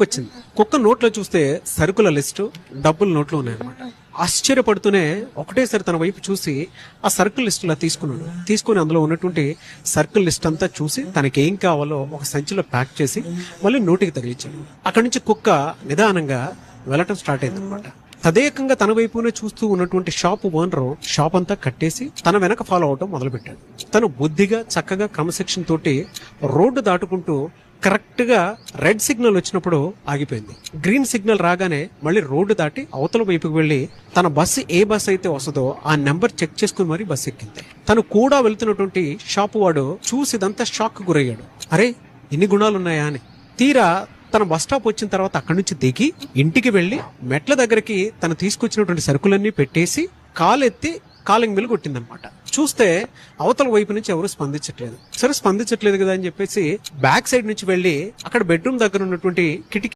వచ్చింది. కుక్క నోట్లో చూస్తే సరుకుల లిస్టు, డబ్బుల నోట్లు ఉన్నాయన్నమాట. ఆశ్చర్యపడుతూనే ఒకటేసారి తన వైపు చూసి ఆ సర్కిల్ లిస్ట్ లా తీసుకుని అందులో ఉన్నటువంటి సర్కిల్ లిస్ట్ అంతా చూసి తనకేం కావాలో ఒక సంచిలో ప్యాక్ చేసి మళ్ళీ నోటికి తగిలించాడు. అక్కడి నుంచి కుక్క నిదానంగా వెళ్ళటం స్టార్ట్ అయింది అనమాట. తదేకంగా తన వైపునే చూస్తూ ఉన్నటువంటి షాప్ ఓనర్ షాప్ అంతా కట్టేసి తన వెనక ఫాలో అవటం మొదలుపెట్టాడు. తను బుద్ధిగా చక్కగా క్రమశిక్షణ తోటి రోడ్డు దాటుకుంటూ కరెక్ట్ గా రెడ్ సిగ్నల్ వచ్చినప్పుడు ఆగిపోయింది. గ్రీన్ సిగ్నల్ రాగానే మళ్ళీ రోడ్డు దాటి అవతల వైపుకి వెళ్లి తన బస్సు ఏ బస్సు అయితే వస్తుందో ఆ నెంబర్ చెక్ చేసుకుని మరీ బస్సు ఎక్కింది. తను కూడా వెళ్తున్నటువంటి షాపు వాడు చూసి ఇదంతా షాక్ గురయ్యాడు. అరే, ఇన్ని గుణాలున్నాయా అని. తీరా తన బస్ స్టాప్ వచ్చిన తర్వాత అక్కడి నుంచి దిగి ఇంటికి వెళ్లి మెట్ల దగ్గరికి తను తీసుకొచ్చినటువంటి సరుకులన్నీ పెట్టేసి కాలెత్తి కాలింగ్ బిల్ కొట్టిందనమాట. చూస్తే అవతల వైపు నుంచి ఎవరు స్పందించట్లేదు. సరే, స్పందించట్లేదు కదా అని చెప్పేసి బ్యాక్ సైడ్ నుంచి వెళ్లి అక్కడ బెడ్రూమ్ దగ్గర ఉన్నటువంటి కిటికీ